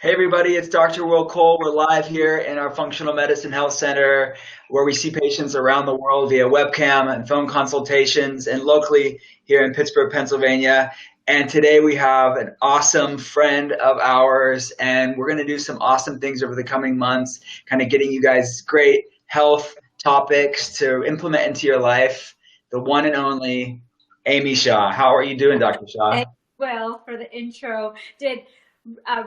Hey everybody, it's Dr. Will Cole. We're live here in our Functional Medicine Health Center where we see patients around the world via webcam and phone consultations and locally here in Pittsburgh, Pennsylvania. And today we have an awesome friend of ours and we're going to do some awesome things over the coming months, kind of getting you guys great health topics to implement into your life. The one and only Amy Shah. How are you doing, Dr. Shah? Thanks, Will, for the intro.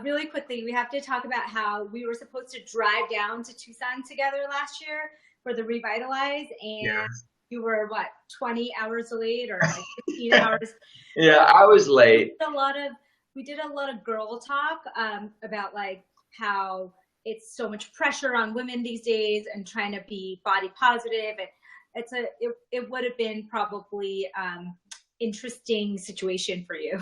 Really quickly, we have to talk about how we were supposed to drive down to Tucson together last year for the Revitalize, and you were what, 20 hours late or like 15 hours? Yeah, I was late. A lot of we did a lot of girl talk about like how it's so much pressure on women these days and trying to be body positive, and it would have been probably interesting situation for you.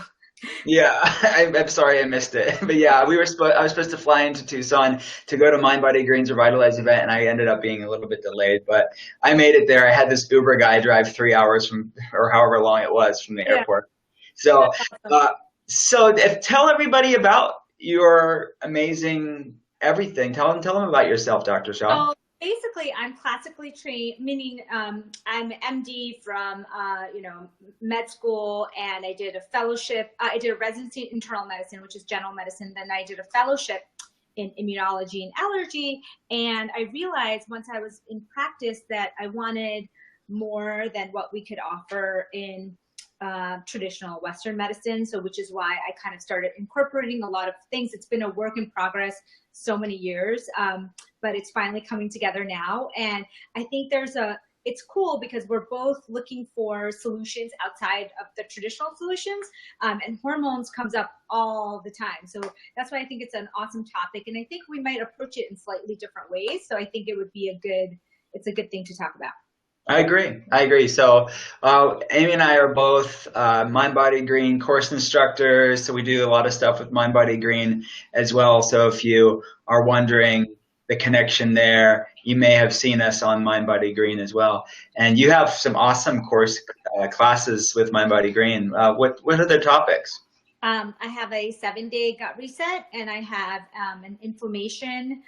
Yeah, I'm sorry I missed it. But yeah, I was supposed to fly into Tucson to go to Mind Body Green's Revitalize event, and I ended up being a little bit delayed. But I made it there. I had this Uber guy drive 3 hours from, or however long it was, from the Yeah, airport. So, that's awesome. tell everybody about your amazing everything. Tell them about yourself, Dr. Shaw. So basically, I'm classically trained, meaning I'm MD from med school, and I did a fellowship. I did a residency in internal medicine, which is general medicine. Then I did a fellowship in immunology and allergy, and I realized once I was in practice that I wanted more than what we could offer in traditional Western medicine. So, which is why I kind of started incorporating a lot of things. It's been a work in progress so many years, but it's finally coming together now. And I think it's cool because we're both looking for solutions outside of the traditional solutions, and hormones comes up all the time. So that's why I think it's an awesome topic. And I think we might approach it in slightly different ways. So I think it's a good thing to talk about. I agree. I agree. So, Amy and I are both Mind Body Green course instructors. So we do a lot of stuff with Mind Body Green as well. So if you are wondering the connection there, you may have seen us on Mind Body Green as well. And you have some awesome course classes with Mind Body Green. What are the topics? I have a 7-day gut reset, and I have an inflammation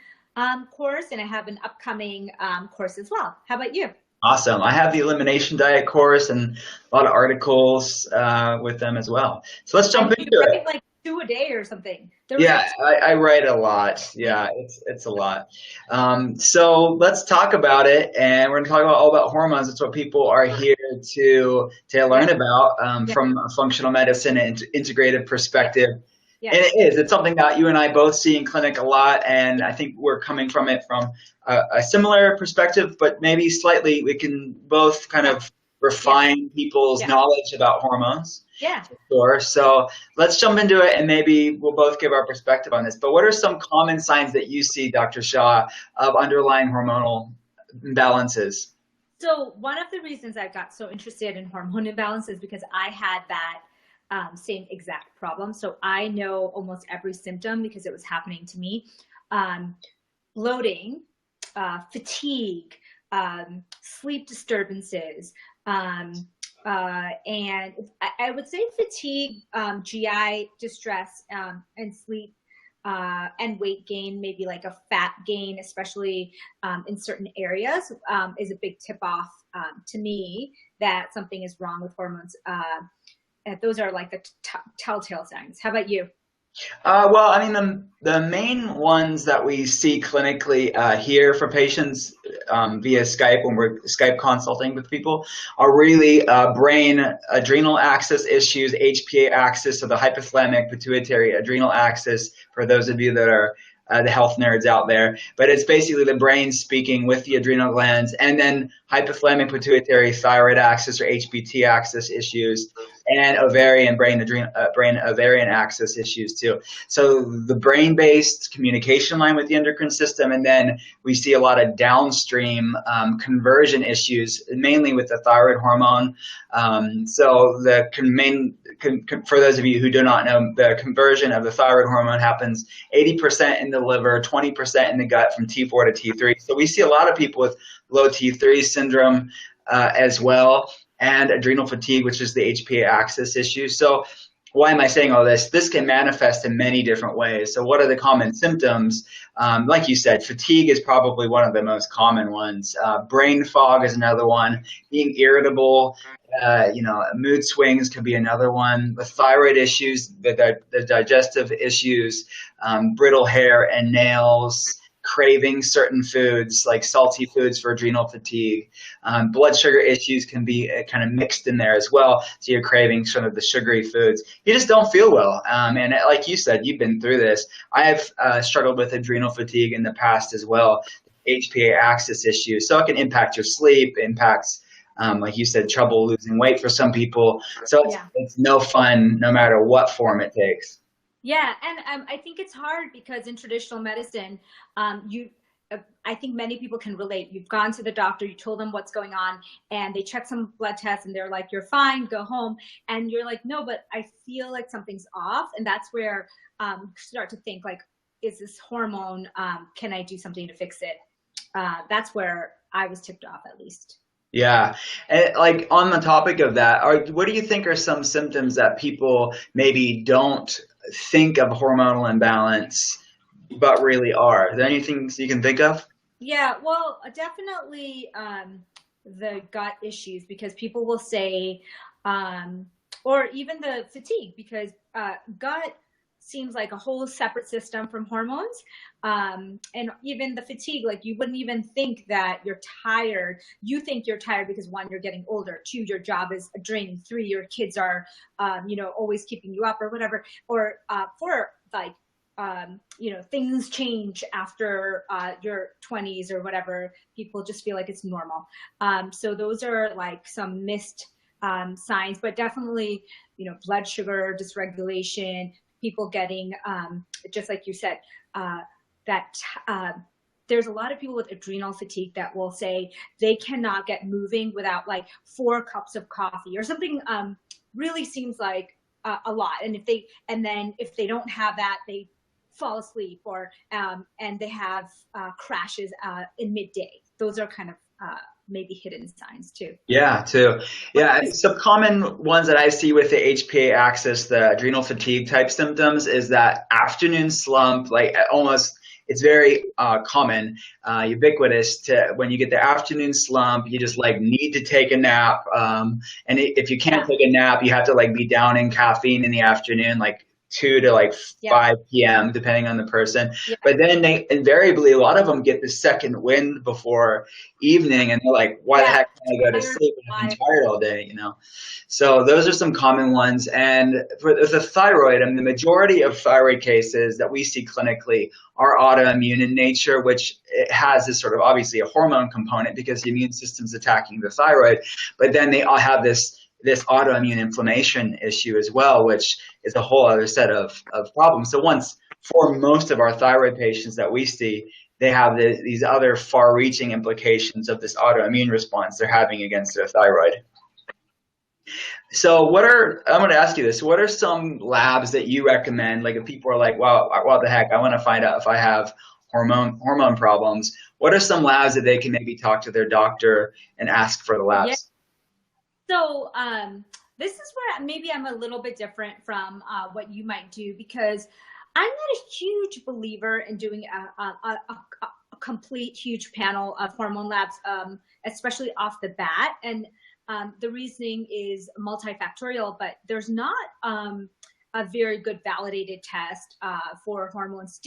course, and I have an upcoming course as well. How about you? Awesome. I have the elimination diet course and a lot of articles with them as well. So let's jump And you into it. write like 2 a day or something. There was Yeah, I write a lot. Yeah, it's a lot. So let's talk about it, and we're going to talk about all about hormones. It's what people are here to yeah, learn about yeah, from a functional medicine and integrative perspective. yeah, And it is. It's something that you and I both see in clinic a lot, and I think we're coming from it from a similar perspective, but maybe slightly we can both kind yeah, of yeah, refine people's yeah, knowledge about hormones. yeah. Sure. So let's jump into it, and maybe we'll both give our perspective on this. But what are some common signs that you see, Dr. Shah, of underlying hormonal imbalances? So one of the reasons I got so interested in hormone imbalance is because I had that same exact problem. So I know almost every symptom because it was happening to me. Um, Bloating, fatigue, sleep disturbances, and I would say fatigue, GI distress, and sleep, and weight gain, maybe like a fat gain, especially in certain areas, is a big tip off to me that something is wrong with hormones. And those are like the telltale signs. How about you? Well, I mean, the main ones that we see clinically here for patients via Skype when we're Skype consulting with people are really brain adrenal axis issues, HPA axis, so the hypothalamic pituitary adrenal axis, for those of you that are the health nerds out there. But it's basically the brain speaking with the adrenal glands, and then hypothalamic pituitary thyroid axis or HPT axis issues, and ovarian brain ovarian axis issues too. So the brain-based communication line with the endocrine system, and then we see a lot of downstream conversion issues, mainly with the thyroid hormone. So the main, for those of you who do not know, the conversion of the thyroid hormone happens 80% in the liver, 20% in the gut from T4 to T3. So we see a lot of people with low T3 syndrome as well, and adrenal fatigue, which is the HPA axis issue. So why am I saying all this? This can manifest in many different ways. So what are the common symptoms? Like you said, fatigue is probably one of the most common ones. Brain fog is another one. Being irritable, mood swings could be another one. The thyroid issues, the digestive issues, brittle hair and nails, craving certain foods like salty foods for adrenal fatigue. Blood sugar issues can be kind of mixed in there as well. So you're craving sort of the sugary foods. You just don't feel well. And like you said, you've been through this. I have struggled with adrenal fatigue in the past as well, HPA axis issues. So it can impact your sleep, impacts, like you said, trouble losing weight for some people. So it's no fun no matter what form it takes. Yeah, and I think it's hard because in traditional medicine, I think many people can relate. You've gone to the doctor, you told them what's going on, and they check some blood tests, and they're like, "You're fine, go home." And you're like, "No, but I feel like something's off," and that's where you start to think like, "Is this hormone? Can I do something to fix it?" That's where I was tipped off, at least. Yeah. And like on the topic of that, what do you think are some symptoms that people maybe don't think of hormonal imbalance, but really are? Are there anything you can think of? Yeah, well, definitely the gut issues, because people will say, or even the fatigue, because gut seems like a whole separate system from hormones. And even the fatigue, like you wouldn't even think that you're tired. You think you're tired because one, you're getting older. Two, your job is draining. Three, your kids are, always keeping you up or whatever. Or four, like, things change after your 20s or whatever. People just feel like it's normal. So those are like some missed signs, but definitely, blood sugar dysregulation, people getting, just like you said, there's a lot of people with adrenal fatigue that will say they cannot get moving without like 4 cups of coffee or something. Really seems like a lot. And if they don't have that, they fall asleep or and they have crashes in midday. Those are kind of maybe hidden signs too. Yeah, too. Yeah, some common ones that I see with the HPA axis, the adrenal fatigue type symptoms, is that afternoon slump, like almost, it's very common, ubiquitous to when you get the afternoon slump, you just like need to take a nap. And if you can't take a nap, you have to like be down in caffeine in the afternoon, like 2 to like 5 p.m. depending on the person. But then they invariably, a lot of them get the second wind before evening, and they're like, why the heck can I go to sleep? I've been tired all day, So those are some common ones. And for the thyroid, the majority of thyroid cases that we see clinically are autoimmune in nature, which it has this sort of obviously a hormone component because the immune system's attacking the thyroid, but then they all have this autoimmune inflammation issue as well, which is a whole other set of problems. So for most of our thyroid patients that we see, they have these other far-reaching implications of this autoimmune response they're having against their thyroid. So I'm going to ask you this, what are some labs that you recommend? Like if people are like, wow, what the heck, I want to find out if I have hormone problems. What are some labs that they can maybe talk to their doctor and ask for the labs? Yeah. So this is where maybe I'm a little bit different from what you might do, because I'm not a huge believer in doing a complete huge panel of hormone labs, especially off the bat. And the reasoning is multifactorial, but there's not a very good validated test for hormones.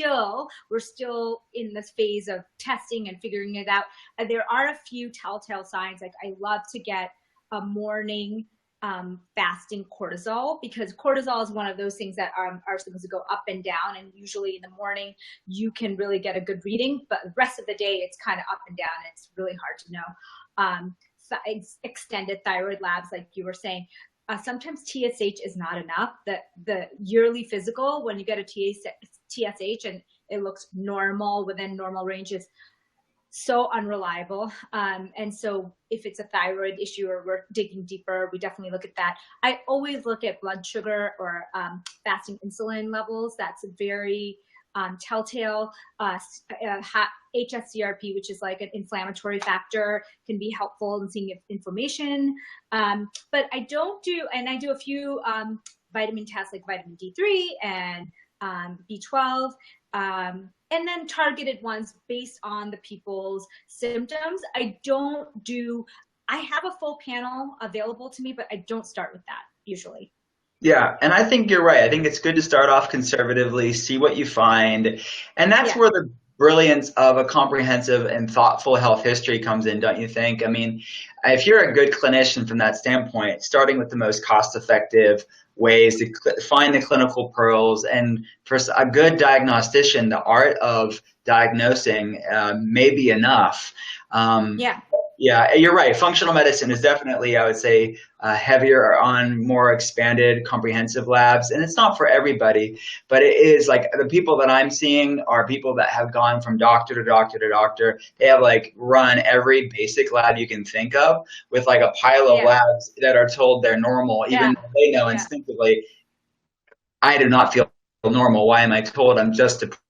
We're still in this phase of testing and figuring it out. There are a few telltale signs. Like I love to get a morning fasting cortisol, because cortisol is one of those things that are supposed to go up and down, and usually in the morning you can really get a good reading, but the rest of the day it's kind of up and down. It's really hard to know. Extended thyroid labs, like you were saying, sometimes TSH is not enough. The yearly physical, when you get a TSH and it looks normal, within normal ranges, so unreliable. And so if it's a thyroid issue or we're digging deeper, we definitely look at that. I always look at blood sugar or fasting insulin levels. That's very telltale. HSCRP, which is like an inflammatory factor, can be helpful in seeing inflammation. But I don't do, and I do a few vitamin tests like vitamin D3 and B12, and then targeted ones based on the people's symptoms. I have a full panel available to me, but I don't start with that usually. Yeah, and I think you're right. I think it's good to start off conservatively, see what you find. And that's where the brilliance of a comprehensive and thoughtful health history comes in, don't you think? I mean, if you're a good clinician from that standpoint, starting with the most cost-effective ways to find the clinical pearls, and for a good diagnostician, the art of diagnosing may be enough. Yeah, you're right. Functional medicine is definitely, I would say, heavier on more expanded, comprehensive labs. And it's not for everybody, but it is like the people that I'm seeing are people that have gone from doctor to doctor to doctor. They have like run every basic lab you can think of with like a pile of labs that are told they're normal, even though they know instinctively, I do not feel normal. Why am I told I'm just depressed?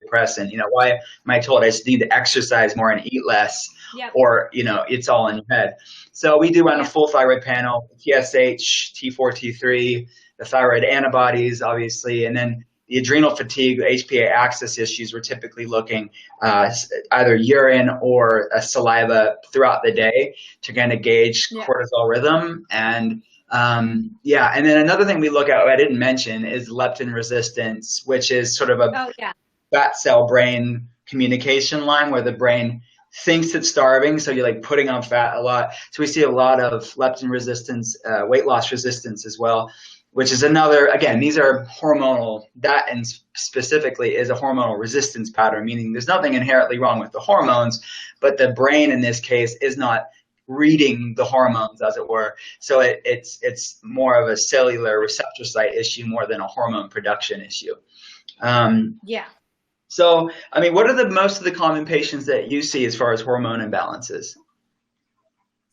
Depressant, why am I told I just need to exercise more and eat less, or it's all in your head. So we do run a full thyroid panel, TSH, T4, T3, the thyroid antibodies, obviously, and then the adrenal fatigue, HPA axis issues. We're typically looking either urine or saliva throughout the day to kind of gauge cortisol rhythm. And and then another thing we look at, I didn't mention, is leptin resistance, which is sort of a fat cell brain communication line where the brain thinks it's starving, so you're like putting on fat a lot. So we see a lot of leptin resistance, weight loss resistance as well, which is another, again, these are hormonal, that and specifically is a hormonal resistance pattern, meaning there's nothing inherently wrong with the hormones, but the brain in this case is not reading the hormones, as it were. So it's more of a cellular receptor site issue more than a hormone production issue. So, I mean, what are most of the common patients that you see as far as hormone imbalances?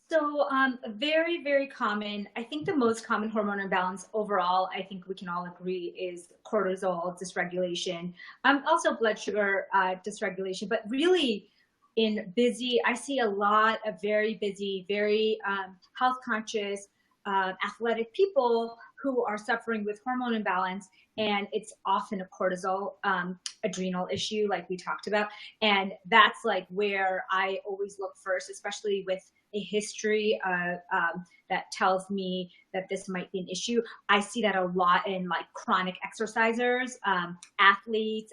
So very, very common. I think the most common hormone imbalance overall, I think we can all agree, is cortisol dysregulation. Also blood sugar dysregulation, but really I see a lot of very busy, very health conscious, athletic people who are suffering with hormone imbalance, and it's often a cortisol adrenal issue like we talked about. And that's like where I always look first, especially with a history that tells me that this might be an issue. I see that a lot in like chronic exercisers, athletes,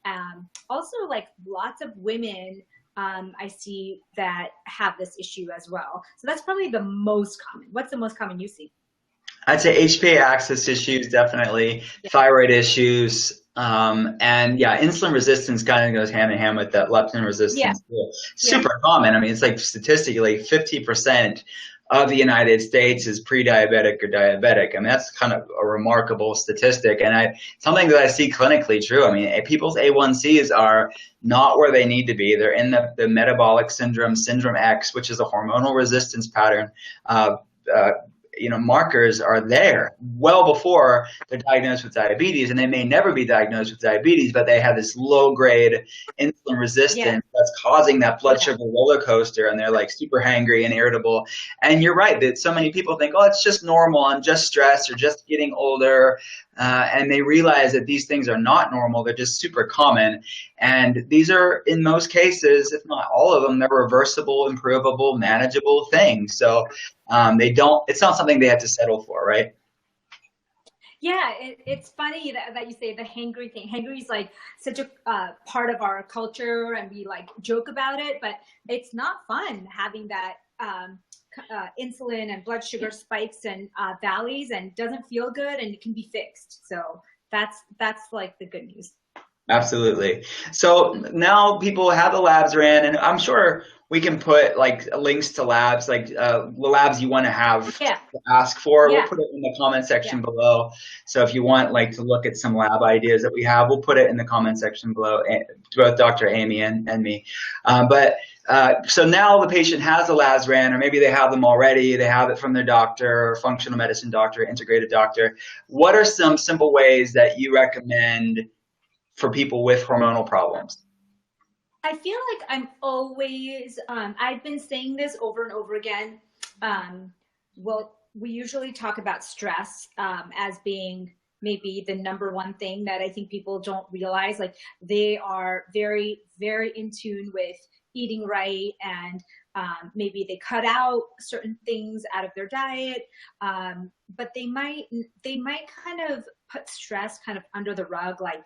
and also like lots of women I see that have this issue as well. So that's probably the most common. What's the most common you see? I'd say HPA axis issues, definitely, thyroid issues, and insulin resistance kind of goes hand in hand with that leptin resistance. Super common. I mean, it's like statistically 50% of the United States is pre-diabetic or diabetic. I mean, that's kind of a remarkable statistic, and something that I see clinically true. I mean, people's A1Cs are not where they need to be. They're in the metabolic syndrome X, which is a hormonal resistance pattern. Markers are there well before they're diagnosed with diabetes, and they may never be diagnosed with diabetes, but they have this low-grade insulin resistance that's causing that blood sugar roller coaster, and they're like super hangry and irritable. And you're right that so many people think, oh, it's just normal, I'm just stressed or just getting older, and they realize that these things are not normal. They're just super common, and these are, in most cases, if not all of them, they're reversible, improvable, manageable things. So it's not something they have to settle for, right? Yeah, it's funny that you say the hangry thing. Hangry is like such a part of our culture, and we like joke about it, but it's not fun having that insulin and blood sugar spikes and valleys, and doesn't feel good, and it can be fixed. So that's like the good news. Absolutely. So now people have the labs ran, and I'm sure we can put like links to labs, like the labs you want to have to ask for. We'll put it in the comment section below. So if you want like to look at some lab ideas that we have, we'll put it in the comment section below, both Dr. Amy and me. So now the patient has the labs ran, or maybe they have them already. They have it from their doctor, functional medicine doctor, integrated doctor. What are some simple ways that you recommend for people with hormonal problems? I feel like I'm always, I've been saying this over and over again. Well, we usually talk about stress as being maybe the number one thing that I think people don't realize. Like they are very, very in tune with eating right, and maybe they cut out certain things out of their diet, but they might kind of put stress kind of under the rug. Like,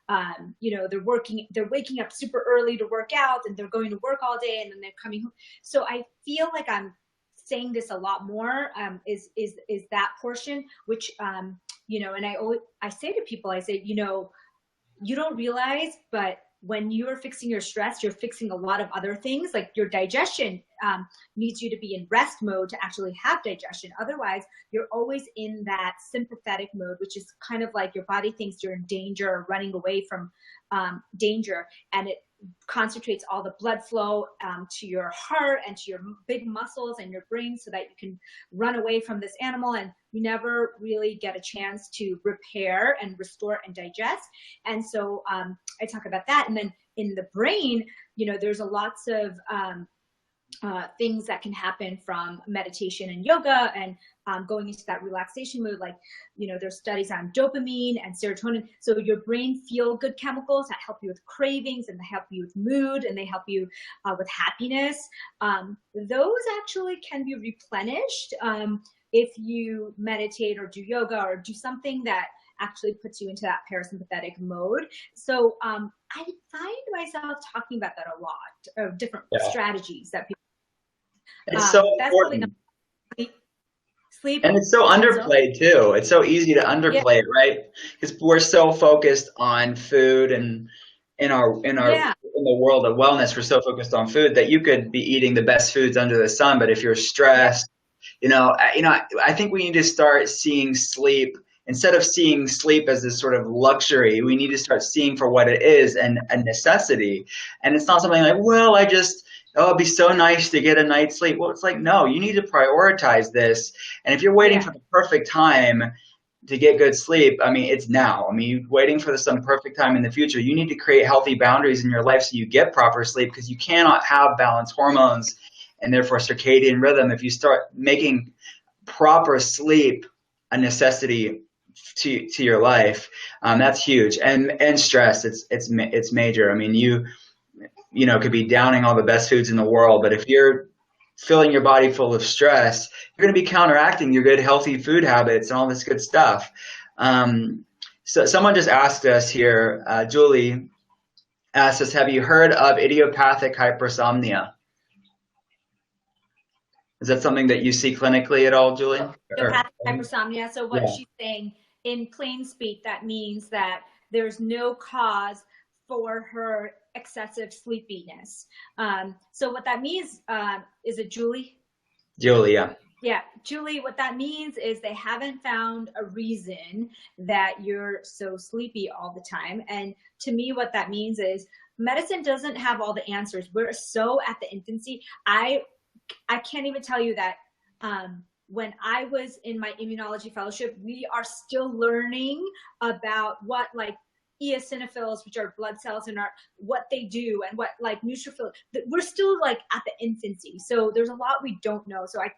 they're waking up super early to work out, and they're going to work all day, and then they're coming home. So I feel like I'm saying this a lot more, is that portion, which, and I say to people, I say, you don't realize, but when you're fixing your stress, you're fixing a lot of other things. Like your digestion needs you to be in rest mode to actually have digestion. Otherwise, you're always in that sympathetic mode, which is kind of like your body thinks you're in danger or running away from danger. And it concentrates all the blood flow to your heart and to your big muscles and your brain so that you can run away from this animal, and you never really get a chance to repair and restore and digest. And so I talk about that. And then in the brain, there's a lots of things that can happen from meditation and yoga and going into that relaxation mood. Like, there's studies on dopamine and serotonin. So your brain feel good chemicals that help you with cravings, and they help you with mood, and they help you with happiness. Those actually can be replenished if you meditate or do yoga or do something that actually puts you into that parasympathetic mode. So I find myself talking about that a lot, of different strategies that people. It's so important. Sleep. And it's so underplayed too. It's so easy to underplay it, right? Because we're so focused on food, and in the world of wellness, we're so focused on food that you could be eating the best foods under the sun, but if you're stressed, I think we need to start seeing sleep. Instead of seeing sleep as this sort of luxury, we need to start seeing for what it is, and a necessity. And it's not something like, well, it'd be so nice to get a night's sleep. Well, it's like, no, you need to prioritize this. And if you're waiting for the perfect time to get good sleep, it's now. You're waiting for some perfect time in the future. You need to create healthy boundaries in your life so you get proper sleep, because you cannot have balanced hormones and therefore circadian rhythm if you start making proper sleep a necessity to your life. That's huge. And stress, it's major. You could be downing all the best foods in the world, but if you're filling your body full of stress, you're going to be counteracting your good, healthy food habits and all this good stuff. So someone just asked us here, Julie asked us, have you heard of idiopathic hypersomnia? Is that something that you see clinically at all, Julie? Idiopathic hypersomnia. So what she's saying in plain speak, that means that there's no cause for her excessive sleepiness. So what that means, is it Julie? Julie, yeah. Yeah, Julie, what that means is they haven't found a reason that you're so sleepy all the time. And to me, what that means is medicine doesn't have all the answers. We're so at the infancy. I can't even tell you that when I was in my immunology fellowship, we are still learning about what eosinophils, which are blood cells, and what they do, and what neutrophils. We're still at the infancy. So there's a lot we don't know. So I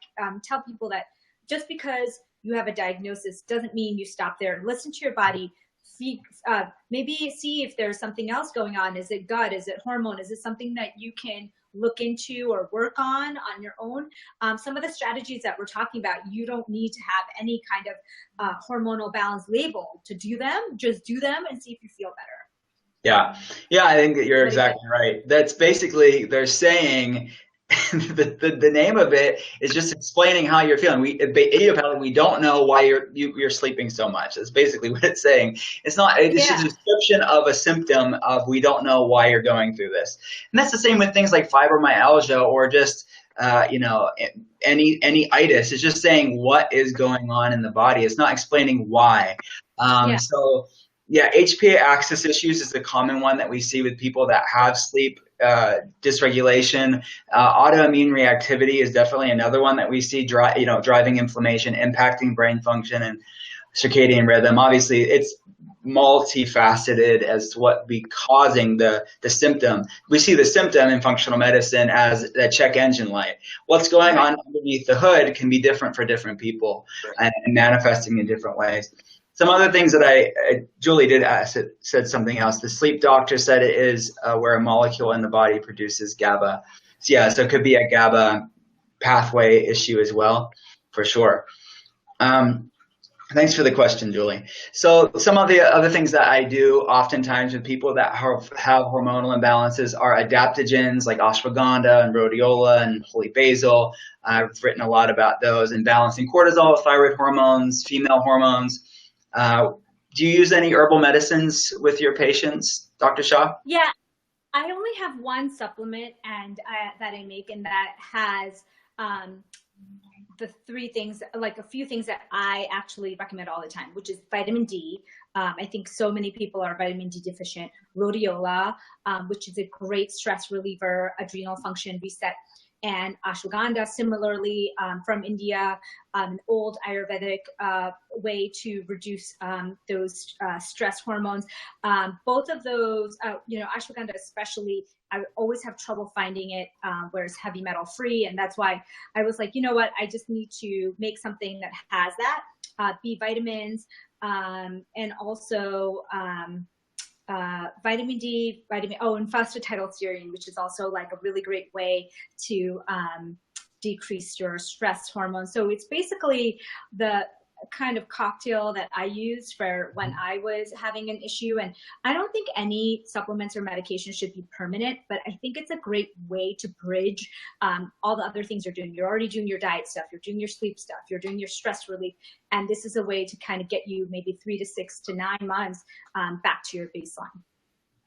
tell people that just because you have a diagnosis doesn't mean you stop there. Listen to your body. Maybe see if there's something else going on. Is it gut? Is it hormone? Is it something that you can look into or work on your own? Some of the strategies that we're talking about, you don't need to have any kind of hormonal balance label to do them. Just do them and see if you feel better. Yeah, I think that you're exactly right. That's basically, they're saying the name of it is just explaining how you're feeling. Idiopathic, we don't know why you're sleeping so much. That's basically what it's saying. It's not. It's just a description of a symptom of we don't know why you're going through this. And that's the same with things like fibromyalgia or just any itis. It's just saying what is going on in the body. It's not explaining why. So HPA axis issues is a common one that we see with people that have sleep dysregulation. Autoimmune reactivity is definitely another one that we see driving inflammation, impacting brain function and circadian rhythm. Obviously, it's multifaceted as to what be causing the symptom. We see the symptom in functional medicine as a check engine light. What's going on underneath the hood can be different for different people and manifesting in different ways. Some other things that Julie did said something else. The sleep doctor said it is where a molecule in the body produces GABA. So yeah, so it could be a GABA pathway issue as well, for sure. Thanks for the question, Julie. So some of the other things that I do oftentimes with people that have hormonal imbalances are adaptogens like ashwagandha and rhodiola and holy basil. I've written a lot about those, and balancing cortisol, thyroid hormones, female hormones. Do you use any herbal medicines with your patients, Dr. Shah? Yeah, I only have one supplement that I make, and that has the three things, like a few things that I actually recommend all the time, which is vitamin D. I think so many people are vitamin D deficient. Rhodiola, which is a great stress reliever, adrenal function reset, and ashwagandha, similarly from India, an old Ayurvedic way to reduce those stress hormones. Both of those, ashwagandha especially, I always have trouble finding it where it's heavy metal free, and that's why I was like, you know what, I just need to make something that has that, B vitamins, and also vitamin D, and phosphatidylserine, which is also like a really great way to decrease your stress hormones. So it's basically the kind of cocktail that I used for when I was having an issue. And I don't think any supplements or medication should be permanent, but I think it's a great way to bridge all the other things you're doing. You're already doing your diet stuff, you're doing your sleep stuff, you're doing your stress relief. And this is a way to kind of get you maybe 3 to 6 to 9 months back to your baseline.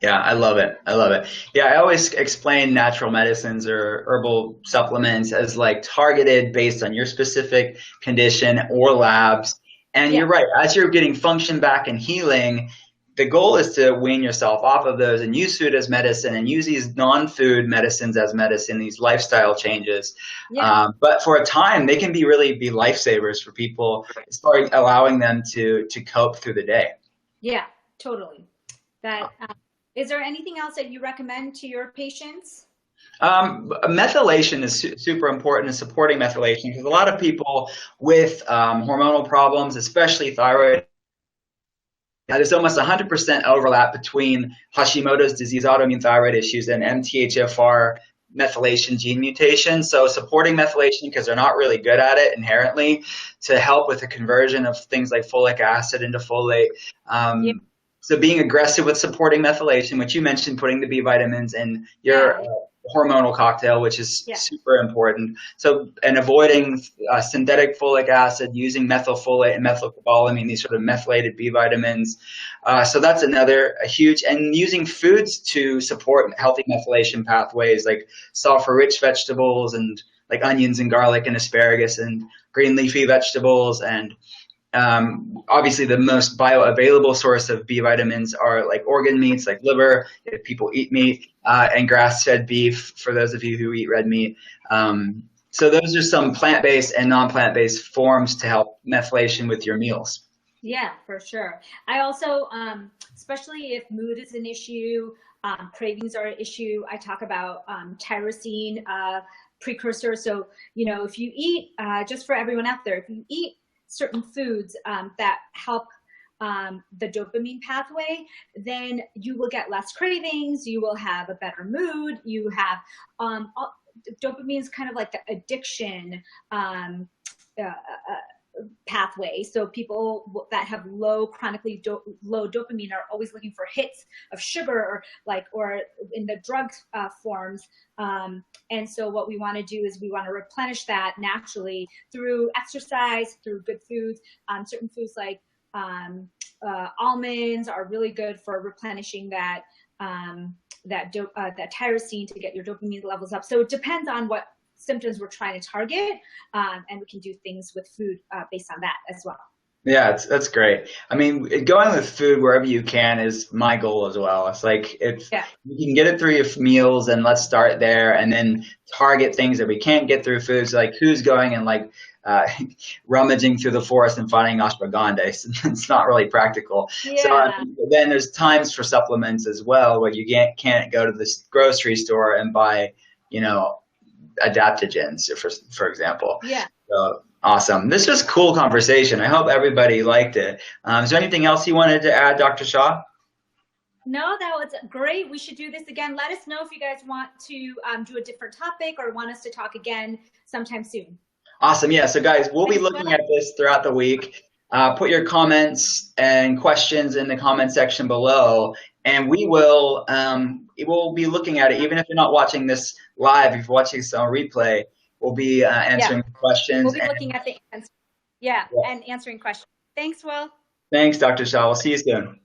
Yeah, I love it. I love it. Yeah, I always explain natural medicines or herbal supplements as like targeted based on your specific condition or labs. And you're right, as you're getting function back and healing, the goal is to wean yourself off of those and use food as medicine and use these non-food medicines as medicine, these lifestyle changes. But for a time, they can really be lifesavers for people, as far as allowing them to cope through the day. Yeah, totally. Is there anything else that you recommend to your patients? Methylation is super important, and supporting methylation, because a lot of people with hormonal problems, especially thyroid, there's almost 100% overlap between Hashimoto's disease, autoimmune thyroid issues, and MTHFR methylation gene mutation. So supporting methylation, because they're not really good at it inherently, to help with the conversion of things like folic acid into folate. So being aggressive with supporting methylation, which you mentioned, putting the B vitamins in your hormonal cocktail, which is super important. So, and avoiding synthetic folic acid, using methylfolate and methylcobalamin, these sort of methylated B vitamins. So that's a huge, and using foods to support healthy methylation pathways, like sulfur-rich vegetables and like onions and garlic and asparagus and green leafy vegetables, and obviously the most bioavailable source of B vitamins are like organ meats, like liver, if people eat meat, and grass-fed beef, for those of you who eat red meat. So those are some plant-based and non-plant-based forms to help methylation with your meals. Yeah, for sure. I also, especially if mood is an issue, cravings are an issue, I talk about tyrosine precursor. So, if you eat, just for everyone out there, if you eat certain foods that help the dopamine pathway, then you will get less cravings, you will have a better mood, you have dopamine is kind of like the addiction pathway. So people that have chronically low dopamine are always looking for hits of sugar or in the drug forms. And so what we want to do is we want to replenish that naturally through exercise, through good foods. Certain foods like almonds are really good for replenishing that tyrosine to get your dopamine levels up. So it depends on what symptoms we're trying to target, and we can do things with food based on that as well. Yeah, that's great. I mean, going with food wherever you can is my goal as well. It's like if you can get it through your meals, and let's start there, and then target things that we can't get through foods. Like who's going and like rummaging through the forest and finding ashwagandha. It's not really practical. Yeah. So then there's times for supplements as well where you can't go to the grocery store and buy, adaptogens, for example. Yeah. So awesome. This was a cool conversation. I hope everybody liked it. Is there anything else you wanted to add, Dr. Shah? No, that was great. We should do this again. Let us know if you guys want to do a different topic or want us to talk again sometime soon. Awesome. Yeah. So guys, we'll be looking at this throughout the week. Put your comments and questions in the comment section below, and we will be looking at it. Even if you're not watching this live, if you're watching this on replay, we'll be answering questions. We'll be looking at the answers. Yeah, and answering questions. Thanks, Will. Thanks, Dr. Shah. We'll see you soon.